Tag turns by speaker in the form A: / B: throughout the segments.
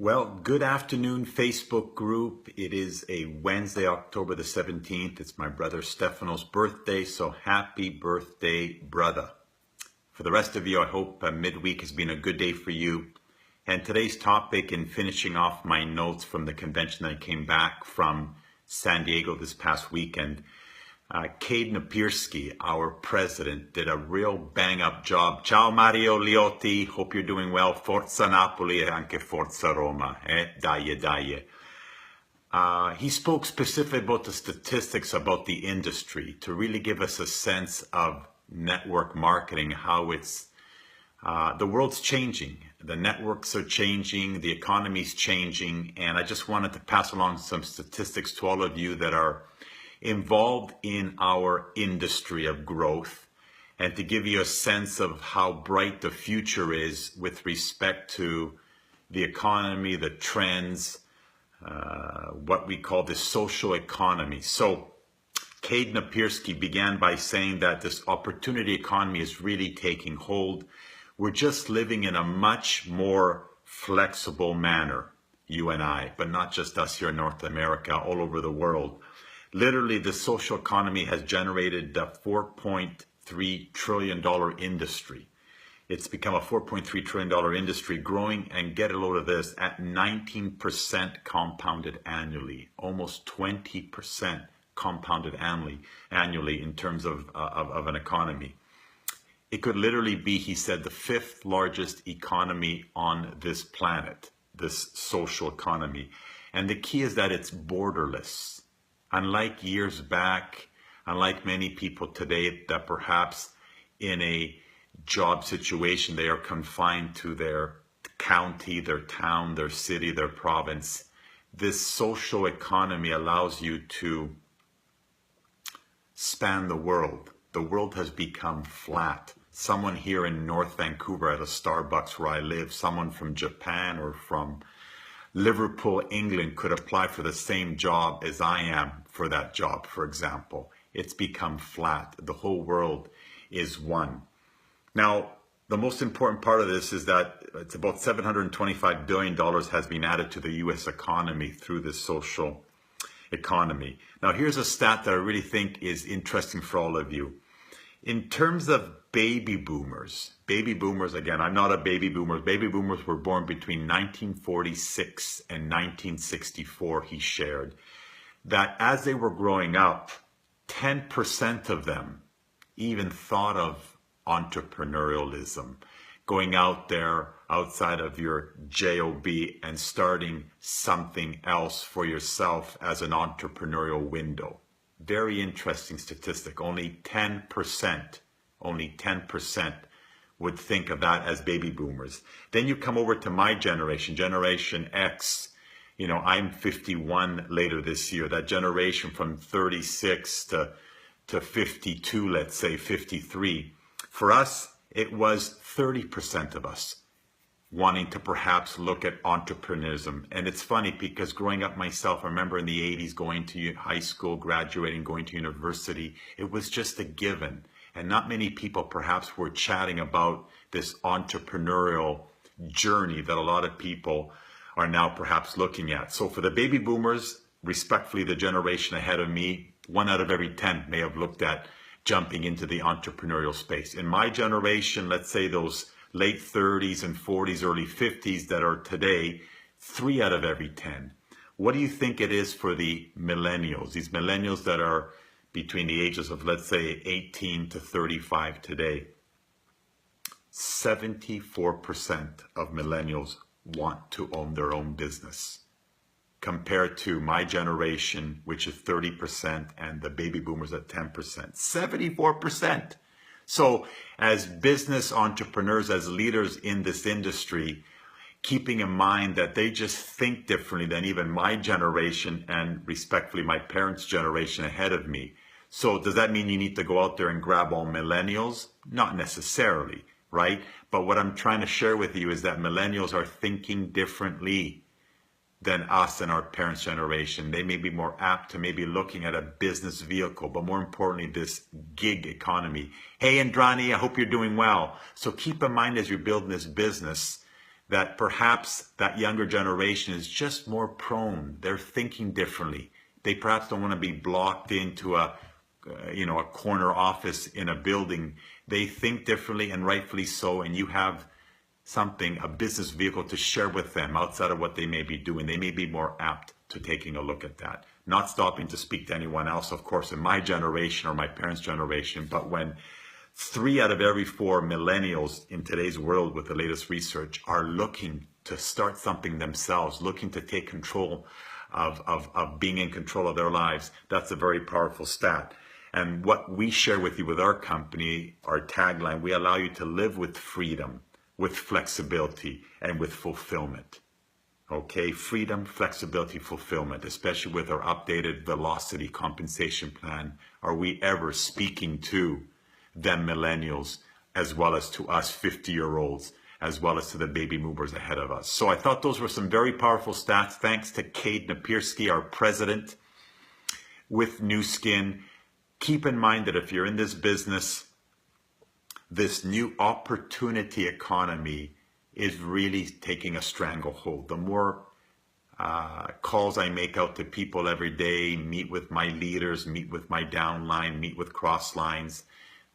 A: Well, good afternoon, Facebook group. It is a Wednesday, October the 17th. It's my brother Stefano's birthday, so happy birthday, brother. For the rest of you, I hope midweek has been a good day for you. And today's topic, in finishing off my notes from the convention that I came back from San Diego this past weekend, Cade Napierski, our president, did a real bang-up job. Ciao Mario Liotti, hope you're doing well. Forza Napoli e anche Forza Roma. Dai. He spoke specifically about the statistics about the industry to really give us a sense of network marketing, how it's the world's changing. The networks are changing, the economy's changing, and I just wanted to pass along some statistics to all of you that are involved in our industry of growth, and to give you a sense of how bright the future is with respect to the economy, the trends, what we call the social economy. So Cade Napierski began by saying that this opportunity economy is really taking hold. We're just living in a much more flexible manner, you and I, but not just us here in North America, all over the world. Literally, the social economy has generated a $4.3 trillion industry. It's become a $4.3 trillion industry, growing, and get a load of this, at 19% compounded annually, almost 20% compounded annually in terms of an economy. It could literally be, he said, the fifth largest economy on this planet, this social economy. And the key is that it's borderless. Unlike years back, unlike many people today that perhaps in a job situation, they are confined to their county, their town, their city, their province. This social economy allows you to span the world. The world has become flat. Someone here in North Vancouver at a Starbucks where I live, someone from Japan or from Liverpool, England could apply for the same job as I am for that job, for example. It's become flat. The whole world is one. Now, the most important part of this is that it's about $725 billion has been added to the U.S. economy through this social economy. Now, here's a stat that I really think is interesting for all of you. In terms of baby boomers, again, I'm not a baby boomer. Baby boomers were born between 1946 and 1964, he shared, that as they were growing up, 10% of them even thought of entrepreneurialism, going out there outside of your job and starting something else for yourself as an entrepreneurial window. Very interesting statistic. Only 10% would think of that as baby boomers. Then you come over to my generation, Generation X. You know, I'm 51 later this year. That generation from 36 to 52, let's say 53. For us, it was 30% of us wanting to perhaps look at entrepreneurism. And it's funny because growing up myself, I remember in the 80s going to high school, graduating, going to university. It was just a given. And not many people perhaps were chatting about this entrepreneurial journey that a lot of people are now perhaps looking at. So for the baby boomers, respectfully, the generation ahead of me, 1 out of every 10 may have looked at jumping into the entrepreneurial space. In my generation, let's say those late 30s and 40s, early 50s that are today, 3 out of every 10. What do you think it is for the millennials, these millennials that are between the ages of, let's say, 18 to 35 today? 74% of millennials want to own their own business, compared to my generation, which is 30%, and the baby boomers at 10%. 74%. So as business entrepreneurs, as leaders in this industry, keeping in mind that they just think differently than even my generation and respectfully my parents' generation ahead of me. So does that mean you need to go out there and grab all millennials? Not necessarily, right? But what I'm trying to share with you is that millennials are thinking differently than us and our parents' generation. They may be more apt to maybe looking at a business vehicle, but more importantly, this gig economy. Hey, Andrani, I hope you're doing well. So keep in mind as you're building this business that perhaps that younger generation is just more prone. They're thinking differently. They perhaps don't want to be blocked into a corner office in a building. They think differently, and rightfully so. And you have a business vehicle to share with them outside of what they may be doing. They may be more apt to taking a look at that. Not stopping to speak to anyone else, of course, in my generation or my parents' generation, but when 3 out of every 4 millennials in today's world with the latest research are looking to start something themselves, looking to take control of being in control of their lives, that's a very powerful stat. And what we share with you with our company, our tagline, we allow you to live with freedom, with flexibility, and with fulfillment. Okay, freedom, flexibility, fulfillment, especially with our updated velocity compensation plan. Are we ever speaking to them millennials, as well as to us 50-year-olds, as well as to the baby boomers ahead of us? So I thought those were some very powerful stats. Thanks to Kate Napierski, our president with Nu Skin. Keep in mind that if you're in this business, this new opportunity economy is really taking a stranglehold. The more calls I make out to people every day, meet with my leaders, meet with my downline, meet with cross lines,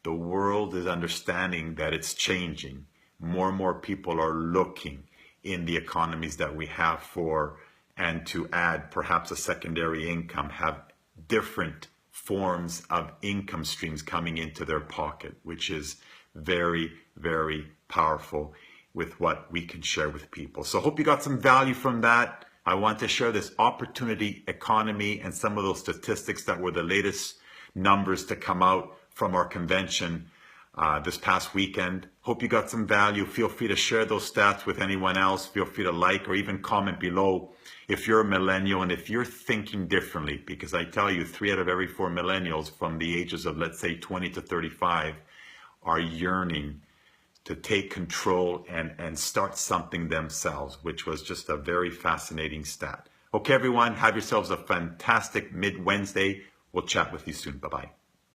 A: the world is understanding that it's changing. More and more people are looking in the economies that we have for, and to add perhaps a secondary income, have different forms of income streams coming into their pocket, which is very, very powerful with what we can share with people. So I hope you got some value from that. I want to share this opportunity economy and some of those statistics that were the latest numbers to come out from our convention this past weekend. Hope you got some value. Feel free to share those stats with anyone else. Feel free to like or even comment below if you're a millennial and if you're thinking differently, because I tell you 3 out of every 4 millennials from the ages of, let's say, 20 to 35 are yearning to take control and start something themselves, which was just a very fascinating stat. Okay, everyone, have yourselves a fantastic mid-Wednesday. We'll chat with you soon. Bye-bye.